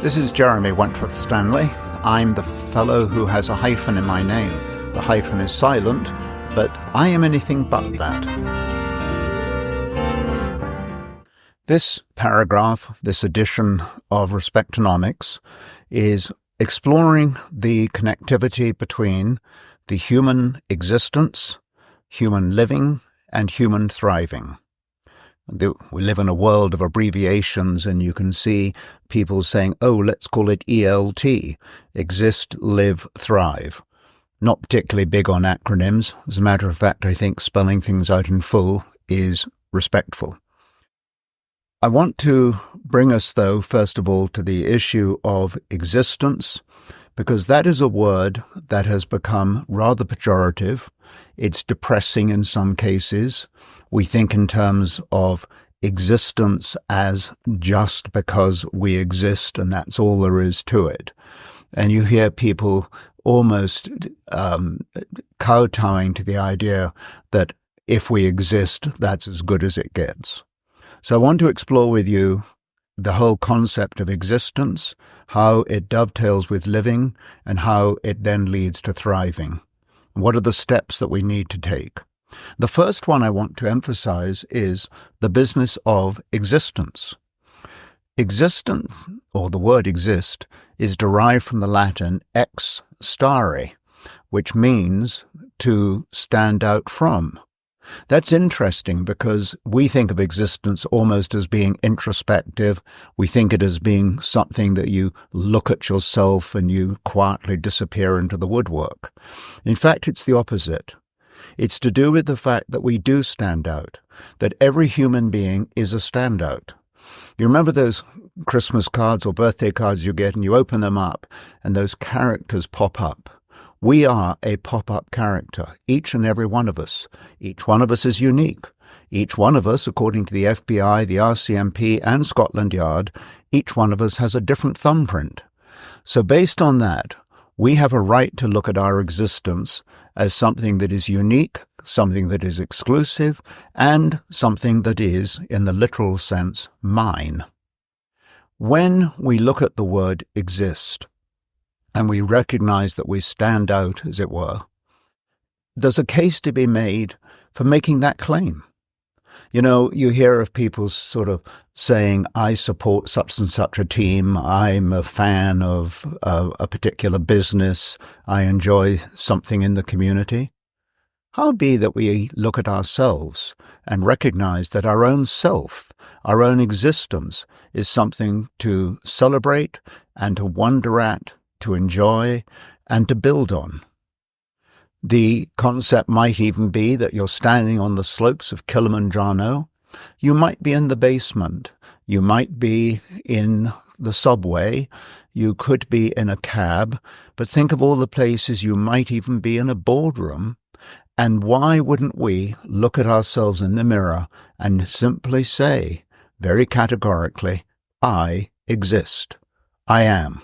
This is Jeremy Wentworth-Stanley. I'm the fellow who has a hyphen in my name. The hyphen is silent, but I am anything but that. This paragraph, this edition of Respectonomics, is exploring the connectivity between the human existence, human living, and human thriving. We live in a world of abbreviations, and you can see people saying, oh, let's call it ELT, exist, live, thrive. Not particularly big on acronyms. As a matter of fact, I think spelling things out in full is respectful. I want to bring us, though, first of all, to the issue of existence, because that is a word that has become rather pejorative. It's depressing in some cases. We think in terms of existence as just because we exist and that's all there is to it. And you hear people almost kowtowing to the idea that if we exist, that's as good as it gets. So I want to explore with you the whole concept of existence, how it dovetails with living, and how it then leads to thriving. What are the steps that we need to take? The first one I want to emphasize is the business of existence. Existence, or the word exist, is derived from the Latin ex stare, which means to stand out from. That's interesting because we think of existence almost as being introspective. We think it as being something that you look at yourself and you quietly disappear into the woodwork. In fact, it's the opposite. It's to do with the fact that we do stand out, that every human being is a standout. You remember those Christmas cards or birthday cards you get and you open them up and those characters pop up. We are a pop-up character, each and every one of us. Each one of us is unique. Each one of us, according to the FBI, the RCMP, and Scotland Yard, each one of us has a different thumbprint. So based on that, we have a right to look at our existence as something that is unique, something that is exclusive, and something that is, in the literal sense, mine. When we look at the word exist, and we recognize that we stand out, as it were, there's a case to be made for making that claim. You know, you hear of people sort of saying, I support such and such a team, I'm a fan of a particular business, I enjoy something in the community. How be that we look at ourselves and recognize that our own self, our own existence, is something to celebrate and to wonder at, to enjoy, and to build on. The concept might even be that you're standing on the slopes of Kilimanjaro. You might be in the basement. You might be in the subway. You could be in a cab. But think of all the places you might even be in a boardroom. And why wouldn't we look at ourselves in the mirror and simply say, very categorically, I exist. I am.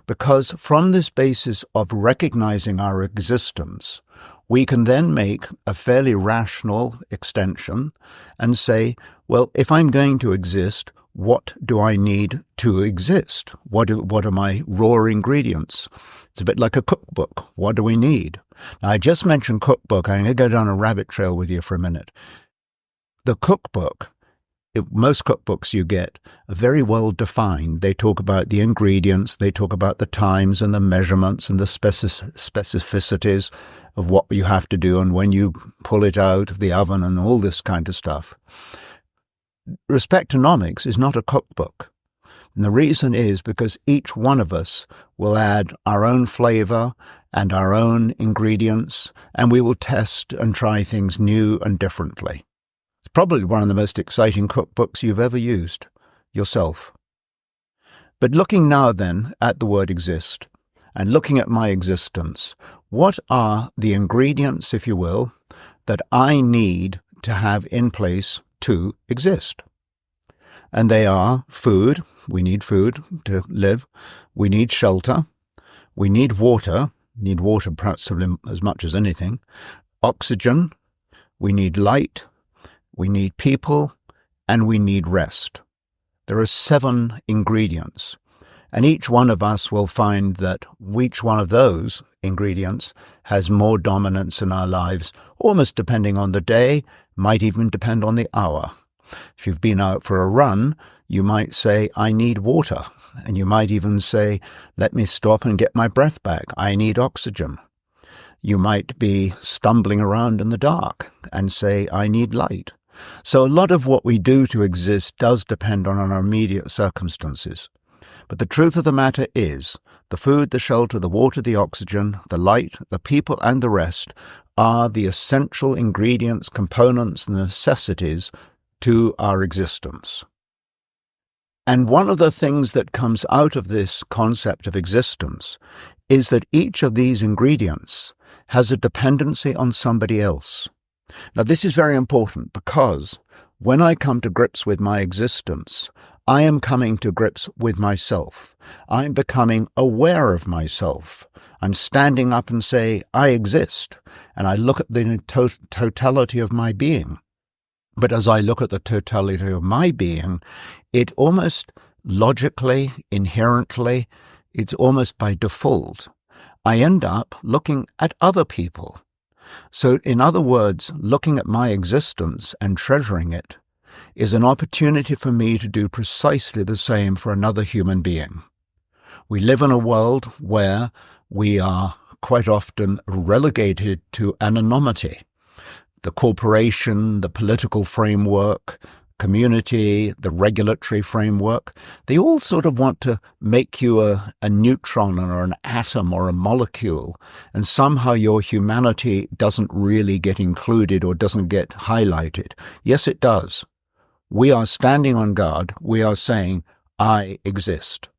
Because from this basis of recognizing our existence, we can then make a fairly rational extension and say, well, if I'm going to exist, what do I need to exist? What are my raw ingredients? It's a bit like a cookbook. What do we need? Now, I just mentioned cookbook. I'm going to go down a rabbit trail with you for a minute. The cookbook, most cookbooks you get are very well defined. They talk about the ingredients, they talk about the times and the measurements and the specificities of what you have to do and when you pull it out of the oven and all this kind of stuff. Respectonomics is not a cookbook. And the reason is because each one of us will add our own flavor and our own ingredients, and we will test and try things new and differently. Probably one of the most exciting cookbooks you've ever used, yourself. But looking now then at the word exist, and looking at my existence, what are the ingredients, if you will, that I need to have in place to exist? And they are food. We need food to live. We need shelter. We need water. Need water perhaps as much as anything. Oxygen. We need light. We need people, and we need rest. There are 7 ingredients. And each one of us will find that each one of those ingredients has more dominance in our lives, almost depending on the day, might even depend on the hour. If you've been out for a run, you might say, I need water. And you might even say, let me stop and get my breath back. I need oxygen. You might be stumbling around in the dark and say, I need light. So a lot of what we do to exist does depend on our immediate circumstances. But the truth of the matter is, the food, the shelter, the water, the oxygen, the light, the people, and the rest are the essential ingredients, components, and necessities to our existence. And one of the things that comes out of this concept of existence is that each of these ingredients has a dependency on somebody else. Now, this is very important because when I come to grips with my existence, I am coming to grips with myself. I'm becoming aware of myself. I'm standing up and say, I exist, and I look at the totality of my being. But as I look at the totality of my being, it almost logically, inherently, it's almost by default, I end up looking at other people. So in other words, looking at my existence and treasuring it is an opportunity for me to do precisely the same for another human being. We live in a world where we are quite often relegated to anonymity. The corporation, the political framework, community, the regulatory framework, they all sort of want to make you a neutron or an atom or a molecule, and somehow your humanity doesn't really get included or doesn't get highlighted. Yes, it does. We are standing on guard. We are saying, I exist.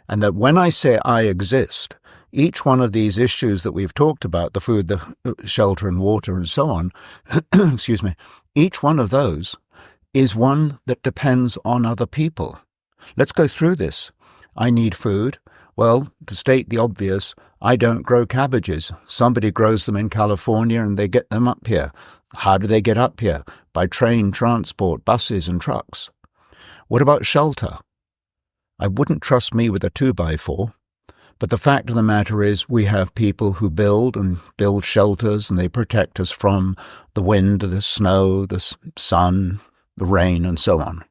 And that when I say I exist, each one of these issues that we've talked about, the food, the shelter and water and so on, excuse me, each one of those is one that depends on other people. Let's go through this. I need food. Well, to state the obvious, I don't grow cabbages. Somebody grows them in California and they get them up here. How do they get up here? By train, transport, buses and trucks. What about shelter? I wouldn't trust me with a 2x4. But the fact of the matter is we have people who build shelters and they protect us from the wind, the snow, the sun, the rain and so on.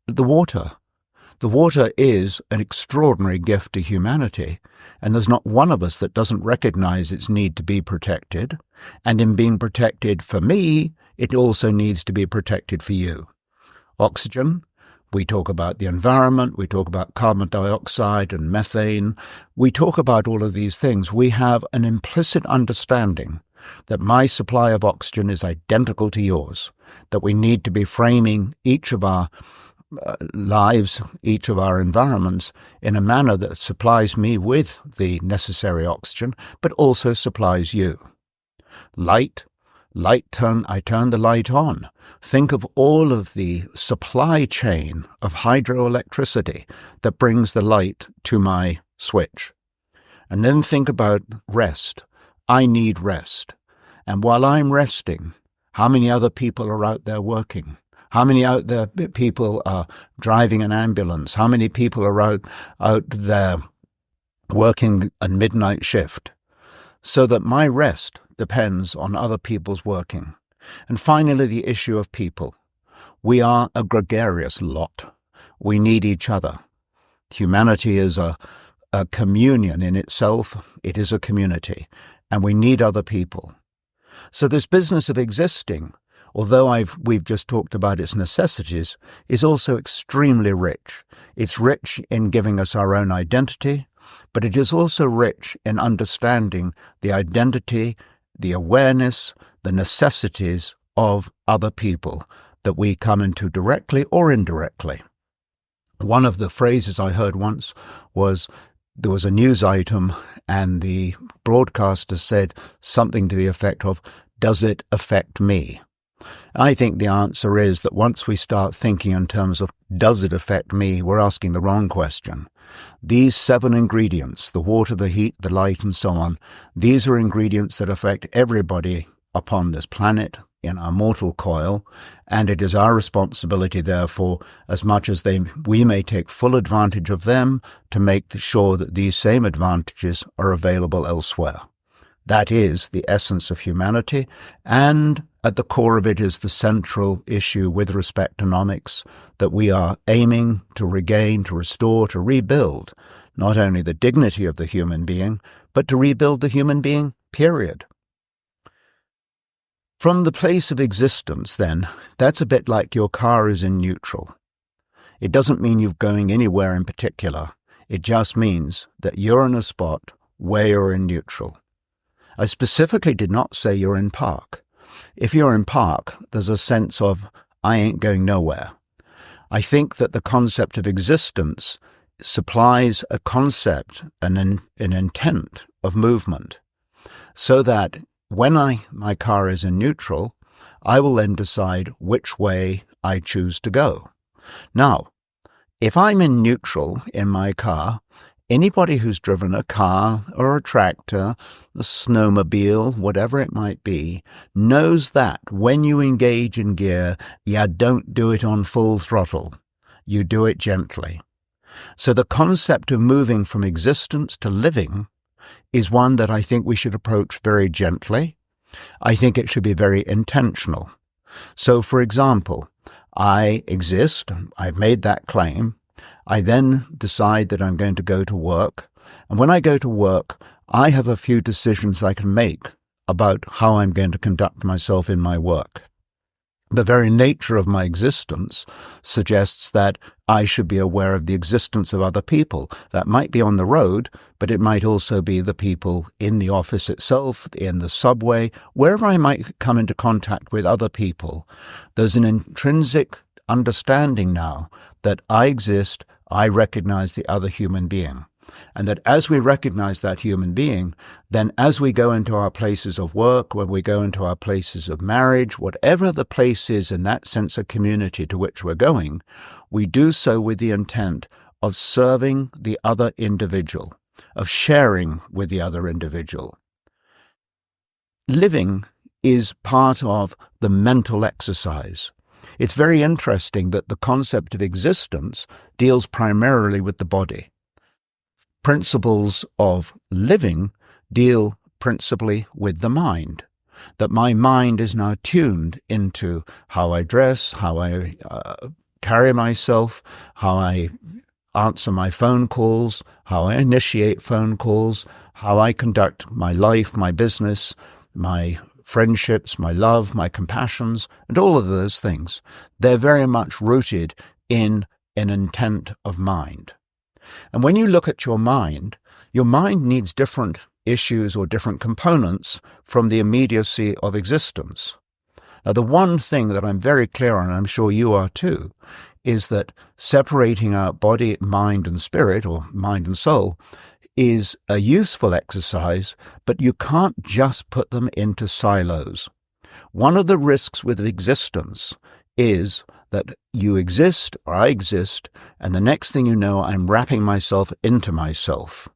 The water is an extraordinary gift to humanity, and there's not one of us that doesn't recognize its need to be protected, and in being protected for me, it also needs to be protected for you. Oxygen, we talk about the environment, we talk about carbon dioxide and methane, we talk about all of these things. We have an implicit understanding that my supply of oxygen is identical to yours, that we need to be framing each of our lives, each of our environments in a manner that supplies me with the necessary oxygen, but also supplies you. I turn the light on. Think of all of the supply chain of hydroelectricity that brings the light to my switch. And then think about rest. I need rest. And while I'm resting, how many other people are out there working? How many out there people are driving an ambulance? How many people are out there working a midnight shift? So that my rest depends on other people's working. And finally, the issue of people. We are a gregarious lot. We need each other. Humanity is a communion in itself. It is a community, and we need other people. So this business of existing, although we've just talked about its necessities, is also extremely rich. It's rich in giving us our own identity, but it is also rich in understanding the identity, the awareness, the necessities of other people that we come into directly or indirectly. One of the phrases I heard once was, there was a news item and the broadcaster said something to the effect of, does it affect me? I think the answer is that once we start thinking in terms of, does it affect me, we're asking the wrong question. These 7 ingredients, the water, the heat, the light, and so on, these are ingredients that affect everybody upon this planet, in our mortal coil, and it is our responsibility, therefore, as much as we may take full advantage of them, to make sure that these same advantages are available elsewhere. That is the essence of humanity, and at the core of it is the central issue with Respectonomics, that we are aiming to regain, to restore, to rebuild not only the dignity of the human being, but to rebuild the human being, period. From the place of existence, then, that's a bit like your car is in neutral. It doesn't mean you're going anywhere in particular. It just means that you're in a spot where you're in neutral. I specifically did not say you're in park. If you're in park, there's a sense of, I ain't going nowhere. I think that the concept of existence supplies a concept, an intent of movement, so that when my car is in neutral, I will then decide which way I choose to go. Now, if I'm in neutral in my car, anybody who's driven a car or a tractor, a snowmobile, whatever it might be, knows that when you engage in gear, you don't do it on full throttle. You do it gently. So the concept of moving from existence to living is one that I think we should approach very gently. I think it should be very intentional. So, for example, I exist, I've made that claim, I then decide that I'm going to go to work, and when I go to work, I have a few decisions I can make about how I'm going to conduct myself in my work. The very nature of my existence suggests that I should be aware of the existence of other people. That might be on the road, but it might also be the people in the office itself, in the subway, wherever I might come into contact with other people. There's an intrinsic understanding now that I exist, I recognize the other human being. And that as we recognize that human being, then as we go into our places of work, when we go into our places of marriage, whatever the place is in that sense of community to which we're going, we do so with the intent of serving the other individual, of sharing with the other individual. Living is part of the mental exercise. It's very interesting that the concept of existence deals primarily with the body. Principles of living deal principally with the mind, that my mind is now tuned into how I dress, how I carry myself, how I answer my phone calls, how I initiate phone calls, how I conduct my life, my business, my friendships, my love, my compassions, and all of those things. They're very much rooted in an intent of mind. And when you look at your mind needs different issues or different components from the immediacy of existence. Now, the one thing that I'm very clear on, and I'm sure you are too, is that separating out body, mind, and spirit, or mind and soul, is a useful exercise, but you can't just put them into silos. One of the risks with existence is that you exist, or I exist, and the next thing you know, I'm wrapping myself into myself.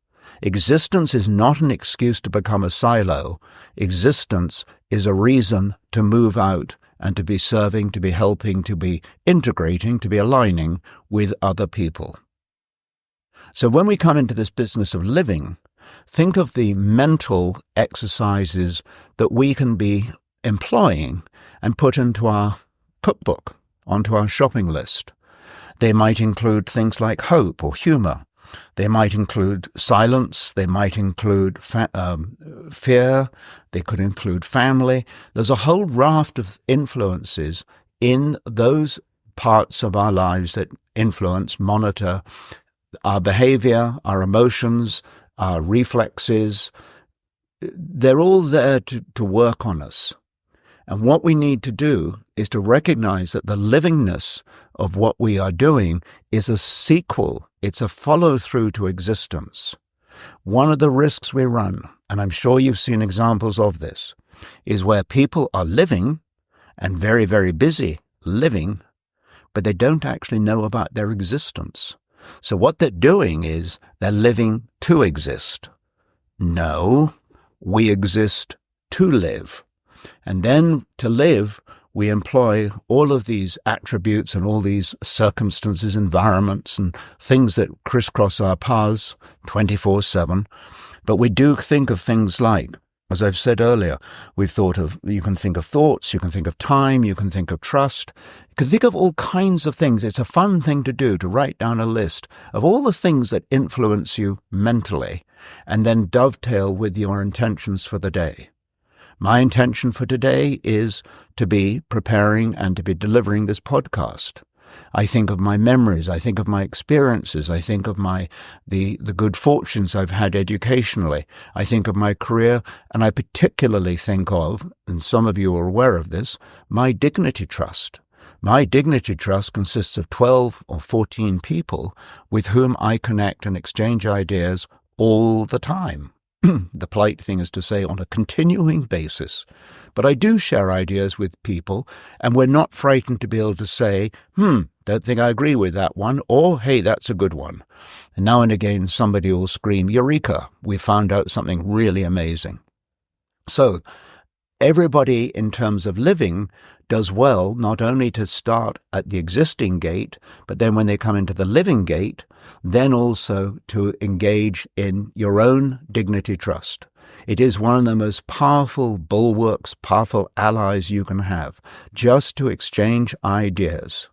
Existence is not an excuse to become a silo. Existence is a reason to move out and to be serving, to be helping, to be integrating, to be aligning with other people. So when we come into this business of living, think of the mental exercises that we can be employing and put into our cookbook, onto our shopping list. They might include things like hope or humor. They might include silence. They might include fear. They could include family. There's a whole raft of influences in those parts of our lives that influence, monitor our behavior, our emotions, our reflexes. They're all there to work on us. And what we need to do is to recognize that the livingness of what we are doing is a sequel. It's a follow-through to existence. One of the risks we run, and I'm sure you've seen examples of this, is where people are living and very, very busy living, but they don't actually know about their existence. So what they're doing is they're living to exist. No, we exist to live. And then to live, we employ all of these attributes and all these circumstances, environments, and things that crisscross our paths 24/7. But we do think of things like, as I've said earlier, you can think of thoughts, you can think of time, you can think of trust, you can think of all kinds of things. It's a fun thing to do, to write down a list of all the things that influence you mentally and then dovetail with your intentions for the day. My intention for today is to be preparing and to be delivering this podcast. I think of my memories, I think of my experiences, I think of the good fortunes I've had educationally, I think of my career, and I particularly think of, and some of you are aware of this, my dignity trust. My dignity trust consists of 12 or 14 people with whom I connect and exchange ideas all the time. The polite thing is to say on a continuing basis. But I do share ideas with people, and we're not frightened to be able to say, don't think I agree with that one, or, hey, that's a good one. And now and again, somebody will scream, Eureka, we found out something really amazing. So everybody in terms of living does well not only to start at the existing gate, but then when they come into the living gate, then also to engage in your own dignity trust. It is one of the most powerful bulwarks, powerful allies you can have, just to exchange ideas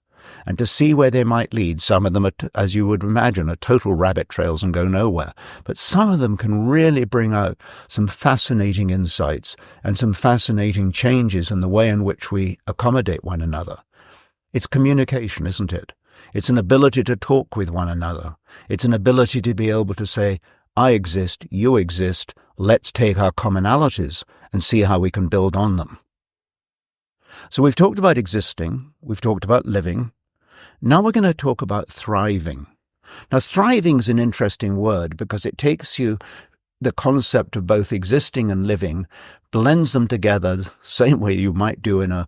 and to see where they might lead. Some of them, as you would imagine, are total rabbit trails and go nowhere. But some of them can really bring out some fascinating insights and some fascinating changes in the way in which we accommodate one another. It's communication, isn't it? It's an ability to talk with one another. It's an ability to be able to say, I exist, you exist, let's take our commonalities and see how we can build on them. So we've talked about existing, we've talked about living. Now we're going to talk about thriving. Now, thriving is an interesting word because it takes you the concept of both existing and living, blends them together the same way you might do in a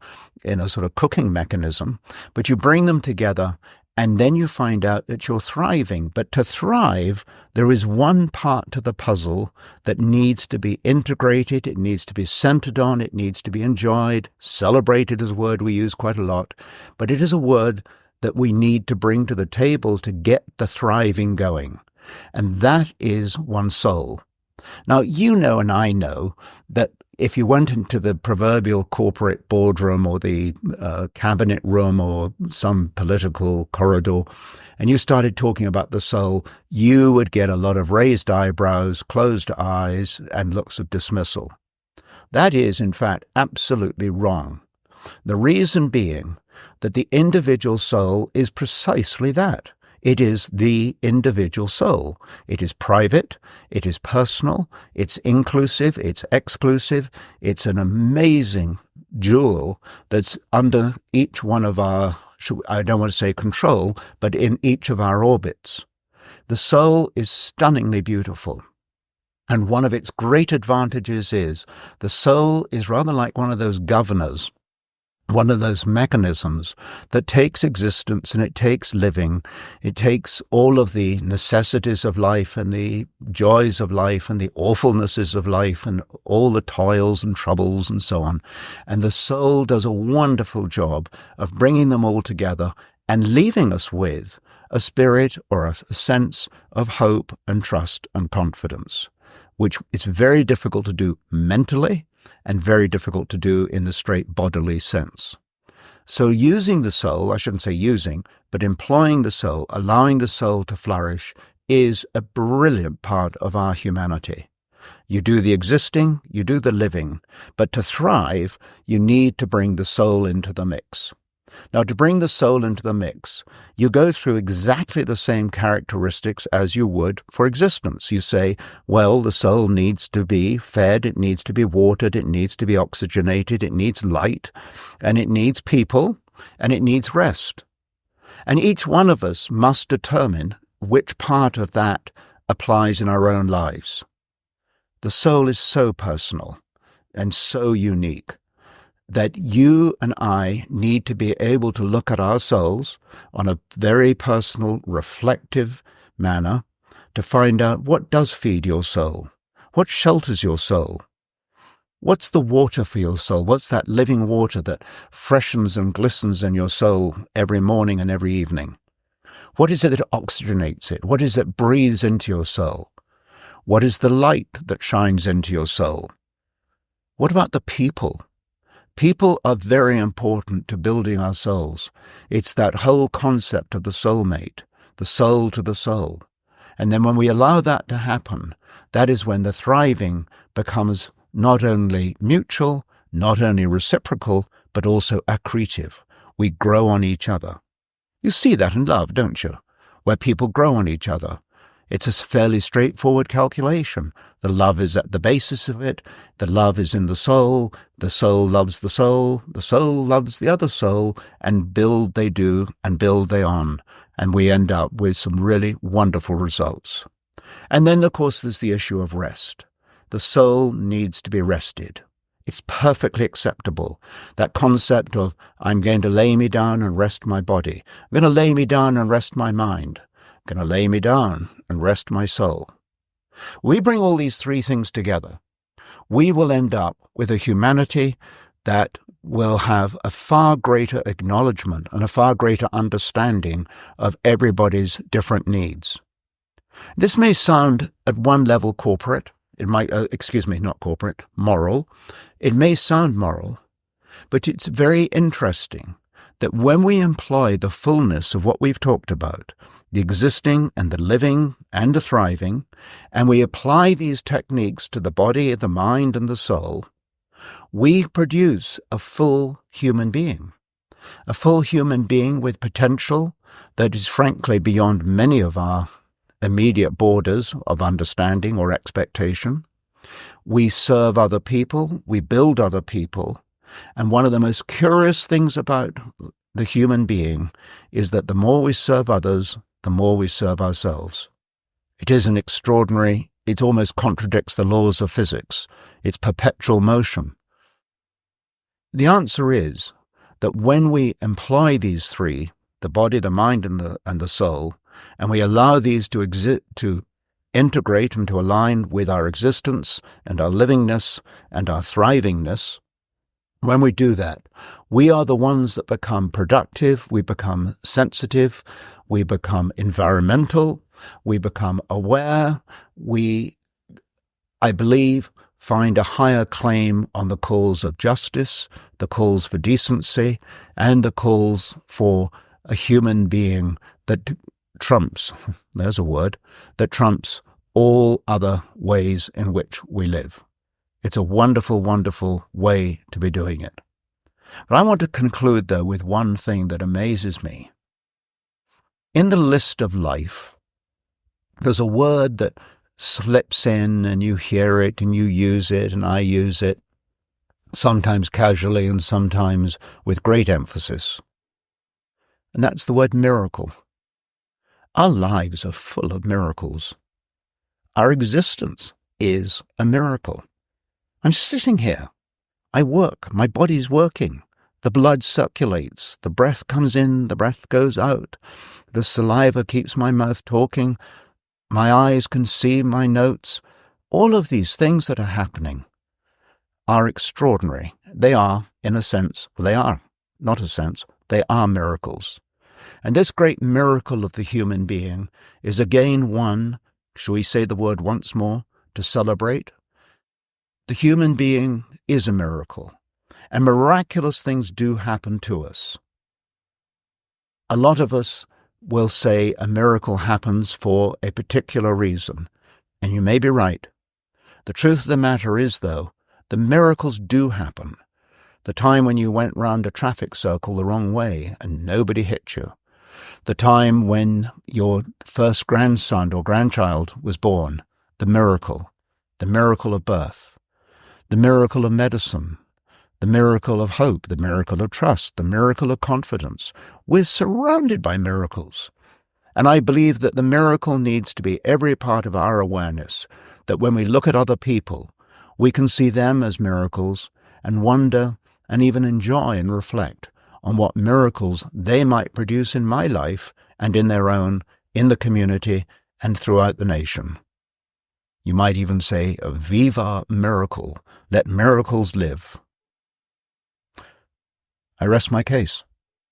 sort of cooking mechanism, but you bring them together and then you find out that you're thriving. But to thrive, there is one part to the puzzle that needs to be integrated, it needs to be centered on, it needs to be enjoyed. Celebrated is a word we use quite a lot, but it is a word that we need to bring to the table to get the thriving going. And that is one's soul. Now, you know and I know that if you went into the proverbial corporate boardroom or the cabinet room or some political corridor and you started talking about the soul, you would get a lot of raised eyebrows, closed eyes, and looks of dismissal. That is, in fact, absolutely wrong. The reason being that the individual soul is precisely that. It is the individual soul. It is private, it is personal, it's inclusive, it's exclusive. It's an amazing jewel that's under each one of our, I don't want to say control, but in each of our orbits. The soul is stunningly beautiful. And one of its great advantages is the soul is rather like one of those governors, one of those mechanisms that takes existence and it takes living. It takes all of the necessities of life and the joys of life and the awfulnesses of life and all the toils and troubles and so on. And the soul does a wonderful job of bringing them all together and leaving us with a spirit or a sense of hope and trust and confidence, which is very difficult to do mentally and very difficult to do in the straight bodily sense. So using the soul, I shouldn't say using, but employing the soul, allowing the soul to flourish is a brilliant part of our humanity. You do the existing, you do the living, but to thrive, you need to bring the soul into the mix. Now, to bring the soul into the mix, you go through exactly the same characteristics as you would for existence. You say, well, the soul needs to be fed, it needs to be watered, it needs to be oxygenated, it needs light, and it needs people, and it needs rest. And each one of us must determine which part of that applies in our own lives. The soul is so personal and so unique that you and I need to be able to look at our souls on a very personal, reflective manner to find out what does feed your soul, what shelters your soul. What's the water for your soul? What's that living water that freshens and glistens in your soul every morning and every evening? What is it that oxygenates it? What is it that breathes into your soul? What is the light that shines into your soul? What about the people? People are very important to building our souls. It's that whole concept of the soulmate, the soul to the soul. And then when we allow that to happen, that is when the thriving becomes not only mutual, not only reciprocal, but also accretive. We grow on each other. You see that in love, don't you? Where people grow on each other. It's a fairly straightforward calculation. The love is at the basis of it. The love is in the soul loves the soul loves the other soul, and build they do, and build they on. And we end up with some really wonderful results. And then, of course, there's the issue of rest. The soul needs to be rested. It's perfectly acceptable. That concept of, I'm going to lay me down and rest my body. I'm going to lay me down and rest my mind. I'm going to lay me down and rest my soul. We bring all these three things together. We will end up with a humanity that will have a far greater acknowledgement and a far greater understanding of everybody's different needs. This may sound at one level corporate. It might, not corporate, moral. It may sound moral, but it's very interesting that when we employ the fullness of what we've talked about, the existing and the living and the thriving, and we apply these techniques to the body, the mind, and the soul, we produce a full human being. A full human being with potential that is frankly beyond many of our immediate borders of understanding or expectation. We serve other people, we build other people, and one of the most curious things about the human being is that the more we serve others, the more we serve ourselves. It is an extraordinary, it almost contradicts the laws of physics. It's perpetual motion. The answer is that when we employ these three, the body, the mind, and the soul, and we allow these to integrate and to align with our existence and our livingness and our thrivingness, when we do that, we are the ones that become productive, we become sensitive, we become environmental, we become aware, we, I believe, find a higher claim on the calls of justice, the calls for decency, and the calls for a human being that trumps, there's a word, that trumps all other ways in which we live. It's a wonderful, wonderful way to be doing it. But I want to conclude, though, with one thing that amazes me. In the list of life, there's a word that slips in and you hear it and you use it and I use it, sometimes casually and sometimes with great emphasis. And that's the word miracle. Our lives are full of miracles. Our existence is a miracle. I'm sitting here. I work. My body's working. The blood circulates. The breath comes in. The breath goes out. The saliva keeps my mouth talking. My eyes can see my notes. All of these things that are happening are extraordinary. They are, in a sense, they are, not a sense, they are miracles. And this great miracle of the human being is again one, shall we say the word once more, to celebrate? The human being is a miracle, and miraculous things do happen to us. A lot of us will say a miracle happens for a particular reason, and you may be right. The truth of the matter is, though, the miracles do happen. The time when you went round a traffic circle the wrong way and nobody hit you. The time when your first grandson or grandchild was born. The miracle of birth. The miracle of medicine. The miracle of hope. The miracle of trust. The miracle of confidence. We're surrounded by miracles. And I believe that the miracle needs to be every part of our awareness, that when we look at other people, we can see them as miracles and wonder and even enjoy and reflect on what miracles they might produce in my life and in their own, in the community, and throughout the nation. You might even say, viva miracle, Let miracles live. I rest my case.